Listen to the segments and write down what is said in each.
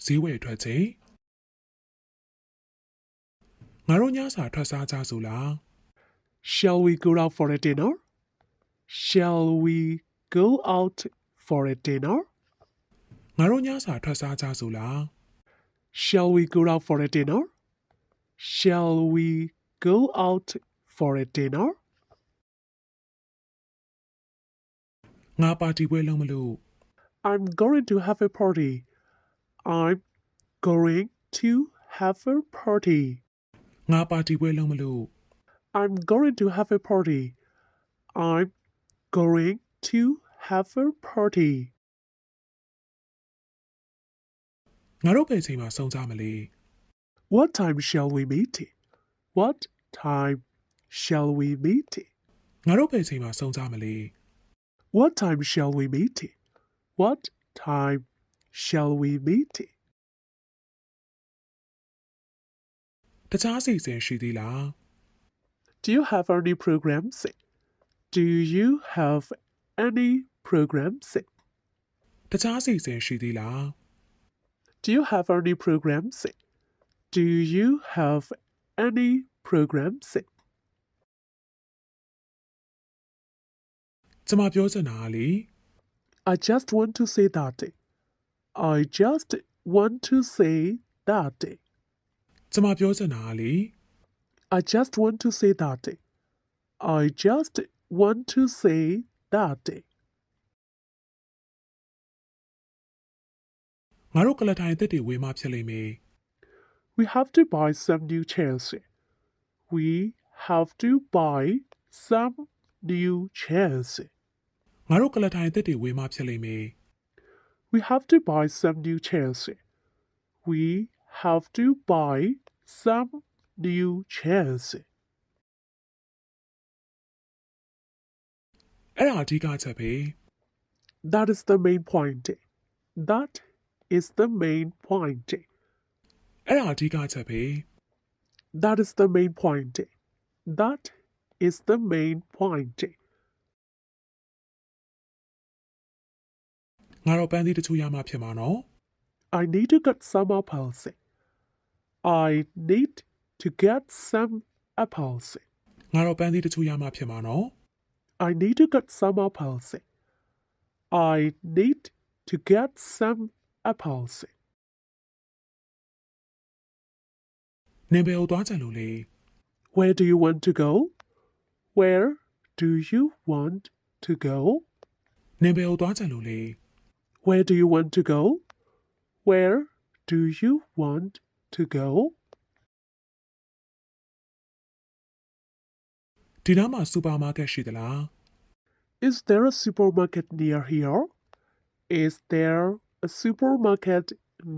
ဈေးဝယ်ထွက်ချိန်ငါတို့ညစာထွက်စားကြစို့လား Shall we go out for a dinner? Shall we go out for a dinner? ငါတို့ညစာထွက်စားကြစို့လား Shall we go out for a dinner? Shall we go out for a dinner? ငါပါတီပွဲလုပ်မလို့ I'm going to have a party. I'm going to have a party. ငါပါတီပွဲလုပ်မလို့ I'm going to have a party. I'm going to have a party. ငါတို့ဘယ်ချိန်မှဆုံးကြမလဲ What time shall we meet? What time shall we meet? ငါတို့ဘယ်ချိန်မှဆုံးကြမလဲ What time shall we meet? What time shall we meet? တခြားစီစဉ်ရှိသေးလား Do you have any programs? Do you have any programs? တခြားစီစဉ်ရှိသေးလား Do you have any programs? Do you have any programs? ကျွန်မပြောချင်တာကလေ I just want to say that. I just want to say that. ကျွန်မပြောချင်တာကလေ I just want to say that. I just want to say that. ငါတို့ကလထိုင်အသစ်တွေဝေမှဖြစ်လိမ့်မယ် We have to buy some new chairs. We have to buy some new chairs. ငါတို့ကလထိုင်အသစ်တွေဝေမှဖြစ်လိမ့်မယ် We have to buy some new chairs. We have to buy some new chairs. အဲ့ဒါအဓိကချက်ပဲ That is the main point. That is the main point. အဲ့ဒါအဓိကချက်ပဲ That is the main point. That is the main point. ငါတော့ပန်းသီးတချို့ရမှဖြစ်မှာနော် I need to get some apples. I need to get some apples. ငါတော့ပန်းသီးတချို့ရမှဖြစ်မှာနော် I need to get some apples. I need to get some apples. နင်ဘယ်ကိုသွားကြလို့လဲ Where do you want to go? Where do you want to go? နင်ဘယ်ကိုသွားကြလို့လဲ Where do you want to go? Where do you want to go? ဒီနားမှာစူပါမားကတ်ရှိသလား Is there a supermarket near here? Is there a supermarket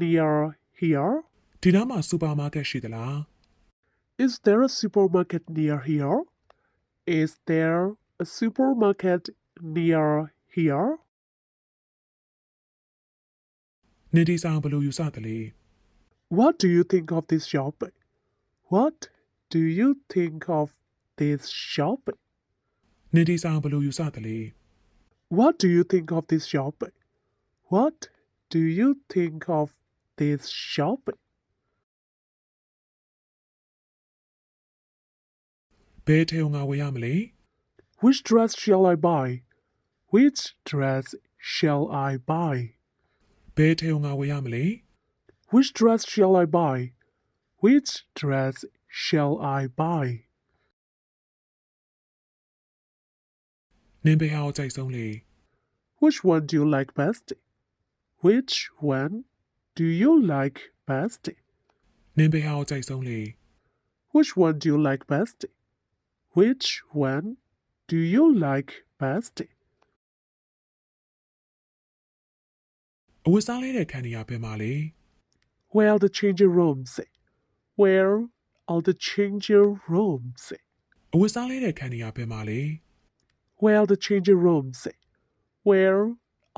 near here? ဒီနားမှာစူပါမားကတ်ရှိသလား Is there a supermarket near here? Is there a supermarket near here? နင်ဒီဆောင်ဘယ်လိုယူဆသလဲ What do you think of this shop? What do you think of this shop? နင်ဒီဆောင်ဘယ်လိုယူဆသလဲ What do you think of this shop? What do you think of this shop? ဘယ်ထဲကိုငါဝယ်ရမလဲ Which dress shall I buy? Which dress shall I buy? ဘယ်ထဲကိုငါဝယ်ရမလဲ Which dress shall I buy? Which dress shall I buy? နင်ဘယ်ဟာကိုကြိုက်ဆုံးလဲ Which one do you like best? Which one do you like best? နင်ဘယ်ဟာကိုကြိုက်ဆုံးလဲ Which one do you like best? Which one do you like best? အဝတ်စားလေးတဲ့ခန်းနေရဘယ်မှာလဲ Where are the changing rooms? Where are the changing rooms? အဝတ်စားလေးတဲ့ခန်းနေရဘယ်မှာလဲ Where are the changing rooms? Where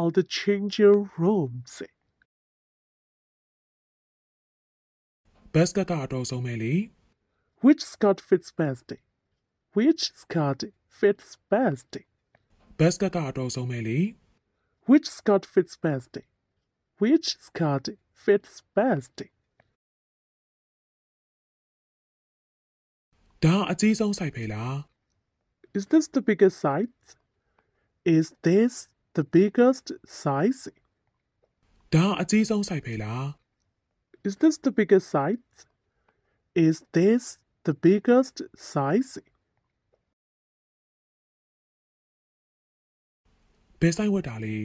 are the changing rooms? ဘတ်စကတ်ကအတော်ဆုံးပဲလေ Which skirt fits best? Which skirt fits best? ဘတ်စကတ်ကအတော်ဆုံးပဲလေ Which skirt fits best? Which skirt fits best? ဒါအကြီးဆုံးစိုက်ဖေလား Is this the biggest size? Is this the biggest size? ဒါအကြီးဆုံးစိုက်ဖေလား Is this the biggest size? Is this the biggest size? ဘယ်ဆိုင်ဝတ်တာလဲ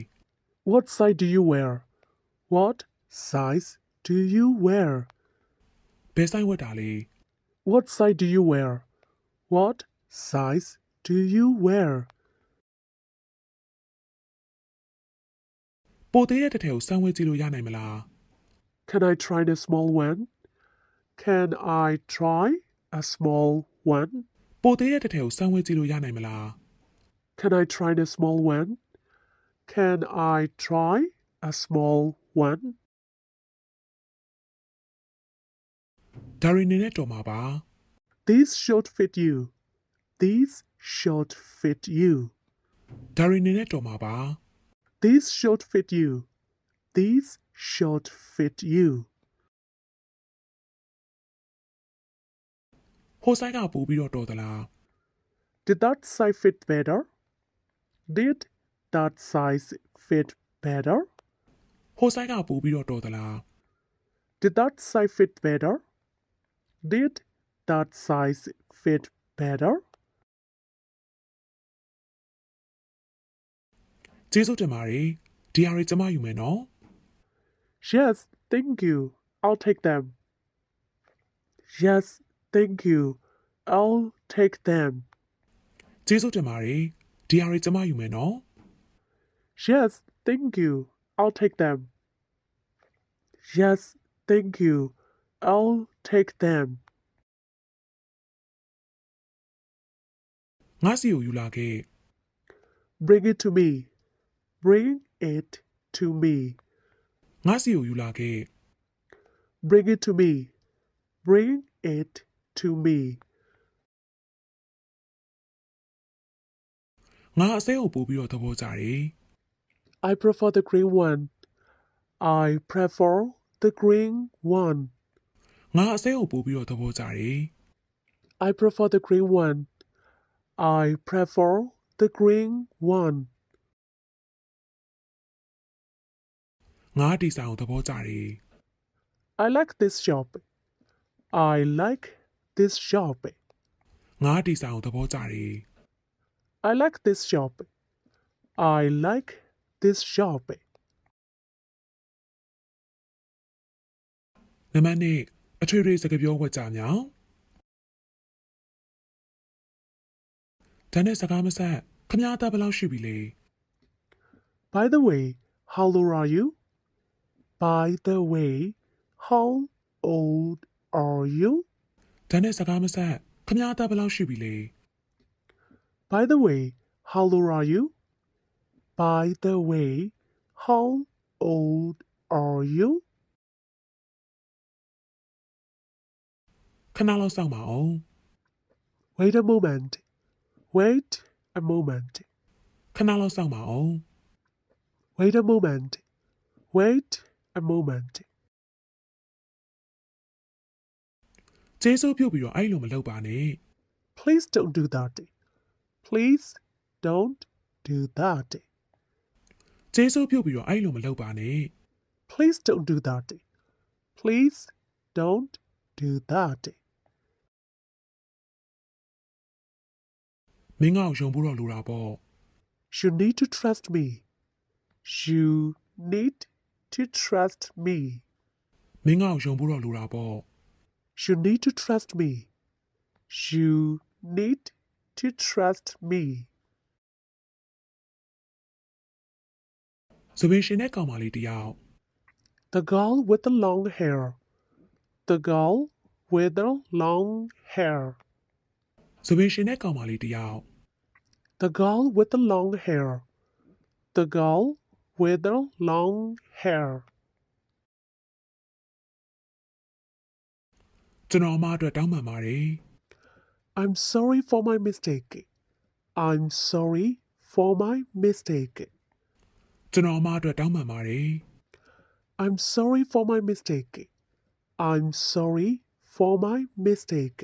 What size do you wear? What size do you wear? ဘယ်ဆိုင်ဝတ်တာလဲ What size do you wear? What size do you wear? ပိုသေးတဲ့တစ်ထည်ကိုစမ်းဝဲကြည့်လို့ရနိုင်မလား Can I try the small one? Can I try a small one? ပိုသေးတဲ့တစ်ထည်ကိုစမ်းဝဲကြည့်လို့ရနိုင်မလား Can I try the small one? Can I try a small one? ဒါရီနေနဲ့တော်မှာပါ These should fit you. These should fit you. ဒါရီနေနဲ့တော်မှာပါ These should fit you. These should fit you. ဟိုဆိုင်ကပို့ပြီးတော့တော်သလား Did that size fit better? Did that size fit better? ဟိုဆိုင်ကပို့ပြီးတော့တော်သလား Did that size fit better? Did that size fit better? ကျေးဇူးတင်ပါတယ်ဒီဟာတွေကျမယူမယ်နော် Yes, thank you. I'll take them. Yes, thank you. I'll take them. ကျေးဇူးတင်ပါတယ်ဒီဟာတွေကျမယူမယ်နော် Yes, thank you. I'll take them. Yes, thank you. I'll take them. ငါစီကိုယူလာခဲ့ Bring it to me. Bring it to me. ငါစီကိုယူလာခဲ့ Bring it to me. Bring it to me. ငါအစိမ်းကိုပို့ပြီးတော့သဘောကျတယ် I prefer the green one. I prefer the green one. ငါအစိမ်းကိုပို့ပြီးတော့သဘောကျတယ် I prefer the green one. I prefer the green one. ငါဒီဆိုင်ကိုသဘောကျတယ် I like this shop. I like this shop. ငါဒီဆိုင်ကိုသဘောကျတယ် I like this shop. I like this shop. နံပါတ်1အထွေထွေစကားပြောဝတ်ကြမြောင်ဒါနဲ့စကားမဆက်ခမည်းသားဘယ်လောက်ရှိပြီလဲ By the way, how old are you? By the way, how old are you? ဒါနဲ့စကားမဆက်ခမည်းသားဘယ်လောက်ရှိပြီလဲ By the way, how old are you? By the way, how old are you? ခဏလောက်စောင့်ပါအောင် Wait a moment. Wait a moment. ခဏလောက်စောင့်ပါအောင် Wait a moment. Wait a moment. ကျေးဇူးပြုပြီးတော့အဲ့လိုမလုပ်ပါနဲ့ Please don't do that. Please don't do that. ကျေးဇူးပြုပြီးတော့အဲ့လိုမလုပ်ပါနဲ့ Please don't do that. Please don't do that. မင်းငါ့ကိုယုံဖို့တော့လိုတာပေါ့ You need to trust me. You need to trust me. မင်းငါ့ကိုယုံဖို့တော့လိုတာပေါ့ You need to trust me. You need to trust me. စပင်ရှင်တဲ့ကောင်မလေးတယောက် The girl with the long hair. The girl with the long hair. စပင်ရှင်တဲ့ကောင်မလေးတယောက် The girl with the long hair. The girl with the long hair. ကျွန်တော်အမအတွက်တောင်းပန်ပါတယ် I'm sorry for my mistake. I'm sorry for my mistake. ကျွန်တော်အမအတွက်တောင်းပန်ပါတယ် I'm sorry for my mistake. I'm sorry for my mistake.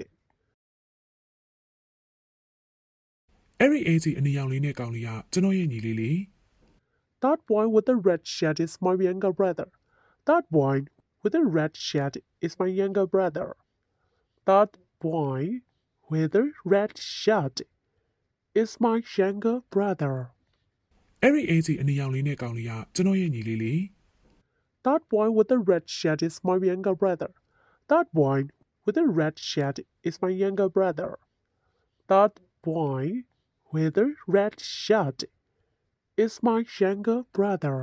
အဲ့ဒီအေးကြီးအနီရောင်လေးနဲ့ကောင်လေးကကျွန်တော်ရဲ့ညီလေးလေ That boy with the red shirt is my younger brother. That boy with the red shirt is my younger brother. That boy with the red shirt is my younger brother. အဲ့ဒီအေးကြီးအနီရောင်လေးနဲ့ကောင်လေးကကျွန်တော်ရဲ့ညီလေးလေ That boy with the red shirt is my younger brother. That boy with the red shirt is my younger brother. That boy with the red shirt is my younger brother.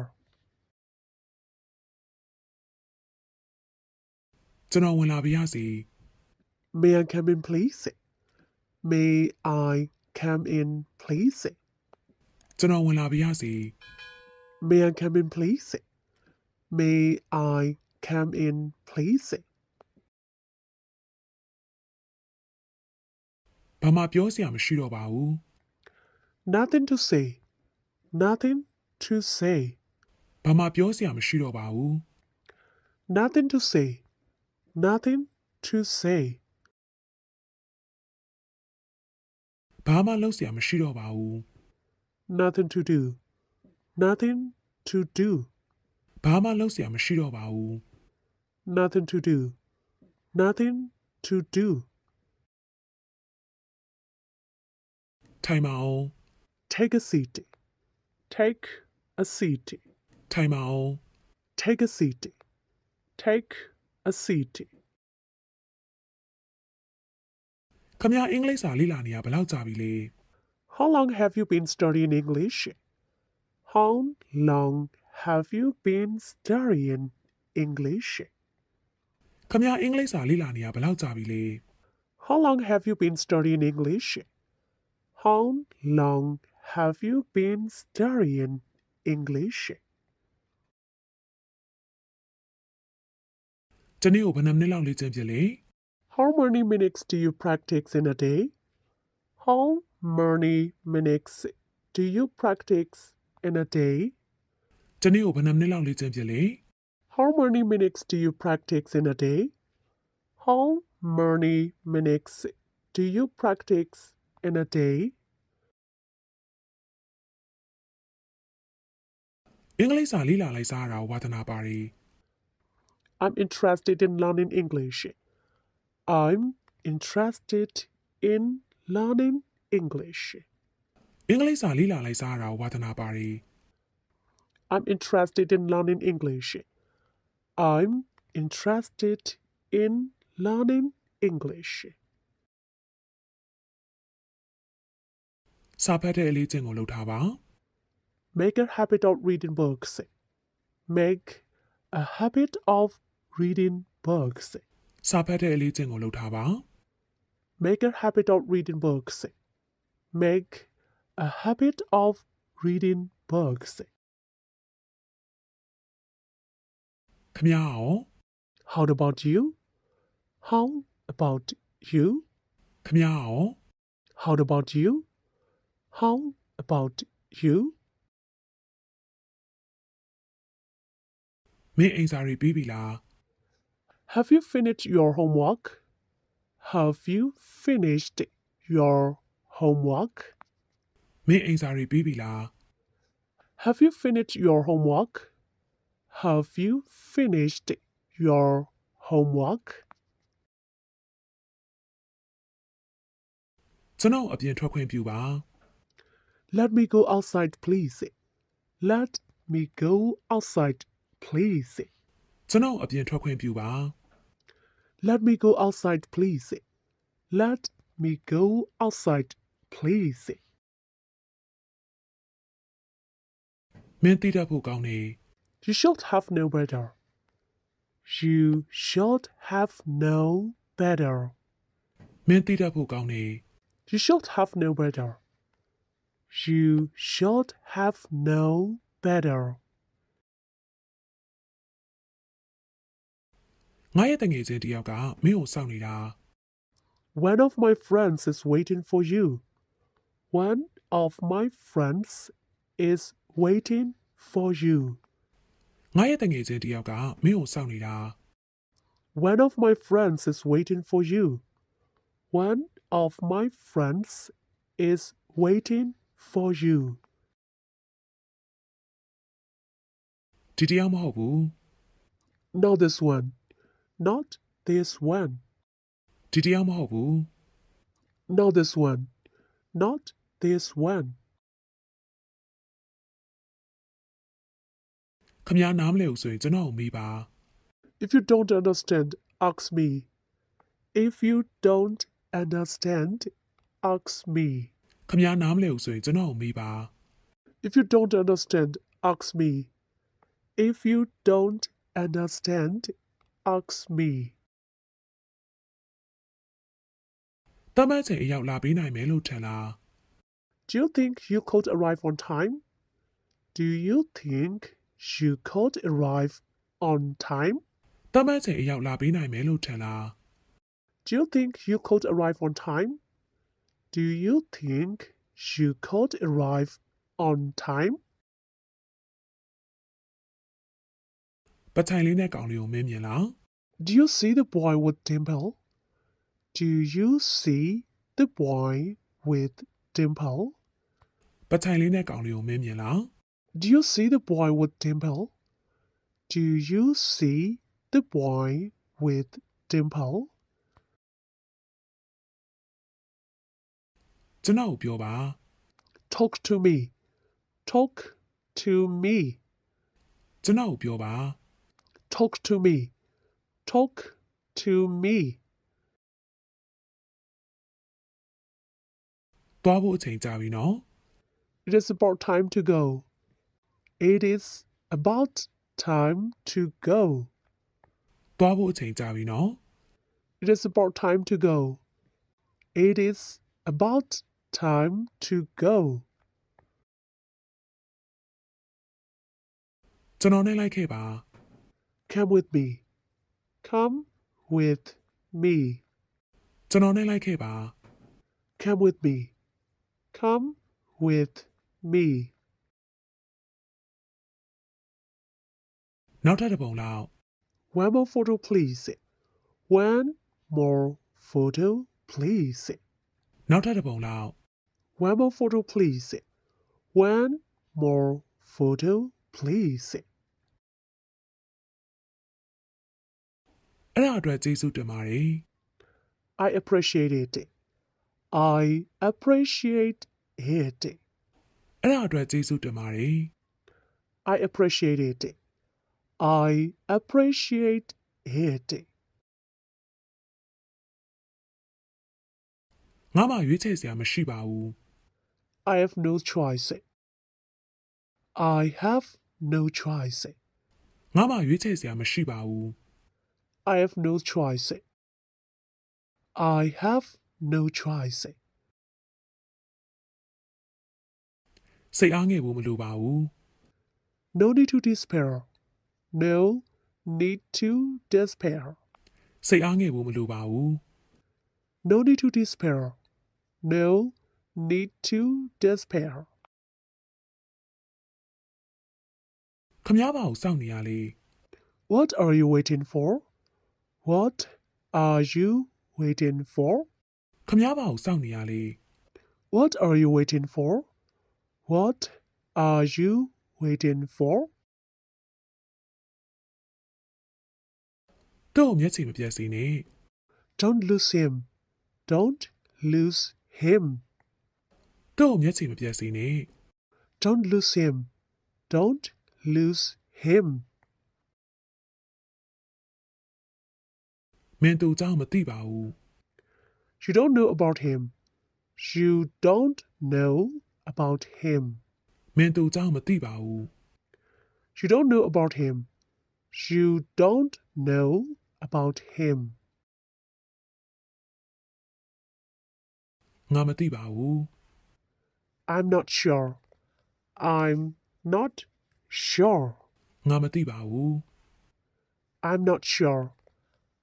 ကျွန်တော်ဝင်လာပါရစေ May I come in, please? May I come in, please? ကျွန်တော်ဝင်လာပါရစေ May I come in, please? May I come in, please? ဘာမှပြောစရာမရှိတော့ပါဘူး Nothing to say. Nothing to say. ဘာမှပြောစရာမရှိတော့ပါဘူး Nothing to say. Nothing to say. ဘာမှလုပ်စရာမရှိတော့ပါဘူး Nothing to do. Nothing to do. ဘာမှလုပ်စရာမရှိတော့ပါဘူး Nothing to do. Nothing to do. ထိုင်ပါအောင် Take a seat. Take a seat. ထိုင်ပါအောင် Take a seat. Take a seat. ခမရအင်္ဂလိပ်စာလေ့လာနေရဘယ်လောက်ကြာပြီလဲ How long have you been studying English? How long have you been studying English? ခမရအင်္ဂလိပ်စာလေ့လာနေရဘယ်လောက်ကြာပြီလဲ How long have you been studying English? How long have you been studying English? တနေ့ကိုဘယ်နှမိနစ်လောက်လေ့ကျင့်ဖြစ်လဲ How many minutes do you practice in a day? How many minutes do you practice in a day? တနေ့ကိုဘယ်နှမိနစ်လောက်လေ့ကျင့်ဖြစ်လဲ How many minutes do you practice in a day? How many minutes do you practice in a day? အင်္ဂလိပ်စာလေ့လာလိုက်စားရတာဝါသနာပါတယ် I'm interested in learning English. I'm interested in learning English. အင်္ဂလိပ်စာလေ့လာလိုက်စားရတာဝါသနာပါတယ် I'm interested in learning English. I'm interested in learning English. စာဖတ်တဲ့အလေးကျင့်ကိုလုပ်ထားပါ Make a habit of reading books. Make a habit of reading books. စာဖတ်တဲ့အလေးကျင့်ကိုလုပ်ထားပါ Make a habit of reading books. Make a habit of reading books. ခမရရော How about you? How about you? ခမရရော How about you? How about you? မင်းအိမ်စာတွေပြီးပြီလား Have you finished your homework? Have you finished your homework? မင်းအိမ်စာတွေပြီးပြီလား Have you finished your homework? Have you finished your homework? ကျွန်တော်အပြင်ထွက်ခွင့်ပြုပါ Let me go outside, please. Let me go outside, please. ကျွန်တော်အပြင်ထွက်ခွင့်ပြုပါ Let me go outside, please. Let me go outside, please. မင်းသိတတ်ဖို့ကောင်းတယ် You should have known better. You should have known better. မင်းသိတတ်ဖို့ကောင်းတယ် You should have known better. You should have known better. ငါရဲ့တငယ်ချင်းတစ်ယောက်ကမင်းကိုစောင့်နေတာ One of my friends is waiting for you. One of my friends is waiting for you. ငါရဲ့တငယ်ချင်းတစ်ယောက်ကမင်းကိုစောင့်နေတာ One of my friends is waiting for you. One of my friends is waiting for you. ဒီတစ်ယောက်မဟုတ်ဘူး Not this one. Not this one. ဒီတစ်ယောက်မဟုတ်ဘူး Not this one. Not this one. ခမ ्या နားမလဲဘူးဆိုရင်ကျွန်တော်ကိုမေးပါ If you don't understand, ask me. If you don't understand, ask me. ခမ ्या နားမလဲဘူးဆိုရင်ကျွန်တော်ကိုမေးပါ If you don't understand, ask me. If you don't understand, ask me. တမန်ချိန်အရောက်လာပေးနိုင်မယ်လို့ထင်လား Do you think you could arrive on time? Do you think you could arrive on time? တမန်ချိန်အရောက်လာပေးနိုင်မယ်လို့ထင်လား Do you think you could arrive on time? Do you think you could arrive on time? ပထိုင်လေးနဲ့ကောင်လေးကိုမင်းမြင်လား Do you see the boy with dimple? Do you see the boy with dimple? ပထိုင်လေးနဲ့ကောင်လေးကိုမင်းမြင်လား Do you see the boy with dimple? Do you see the boy with dimple? ကျွန်တော်ကိုပြောပါ Talk to me. Talk to me. ကျွန်တော်ကိုပြောပါ Talk to me. Talk to me. သွားဖို့အချိန်ကြာပြီနော် It is about time to go. It is about time to go. သွားဖို့အချိန်ကြာပြီနော် It is about time to go. It is about time to go. ကျွန်တော်နဲ့လိုက်ခဲ့ပါ Come with me. Come with me. ကျွန်တော်နဲ့လိုက်ခဲ့ပါ Come with me. Come with me. နောက်ထပ်တစ်ပုံလောက် One more photo, please. One more photo, please. နောက်ထပ်တစ်ပုံလောက် One more photo, please. One more photo, please. အဲ့ဒါအတွက်ကျေးဇူးတင်ပါတယ် I appreciate it. I appreciate it. အဲ့ဒါအတွက်ကျေးဇူးတင်ပါတယ် I appreciate it. I appreciate it. ငါမှရွေးချယ်စရာမရှိပါဘူး I have no choice. I have no choice. ငါမှရွေးချယ်စရာမရှိပါဘူး I have no choice. I have no choice. စိတ်အားငယ်ဖို့မလိုပါဘူး No need to despair. No need to despair. စိတ်အားငယ်ဖို့မလိုပါဘူး No need to despair. No need to despair. ခမ ्या ဘာကိုစောင့်နေရလဲ What are you waiting for? What are you waiting for? ခမ ्या ဘာကိုစောင့်နေရလဲ What are you waiting for? What are you waiting for? တော့မျက်ခြေမပြတ်စေနဲ့ Don't lose him. Don't lose him. တော့မျက်ခြေမပြတ်စေနဲ့ Don't lose him. Don't lose him. မင်းတို့ကြောင့်မသိပါဘူး You don't know about him. You don't know about him. မင်းတို့ကြောင့်မသိပါဘူး You don't know about him. You don't know about him. ငါမသိပါဘူး I'm not sure. I'm not sure. ငါမသိပါဘူး I'm not sure.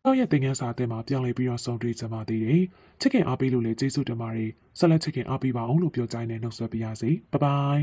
တော့ရဲ့သင်ခန်းစာအသစ်မှာပြောင်းလဲပြီးတော့ဆုံတွေ့ကြပါသေးတယ်ချစ်ခင်အားပေးလို့လည်းကျေးဇူးတင်ပါတယ်ဆက်လက်ချစ်ခင်အားပေးပါအောင်လို့ပြောကြိုင်းနဲ့နှုတ်ဆက်ပြရစီဘိုင်ဘိုင်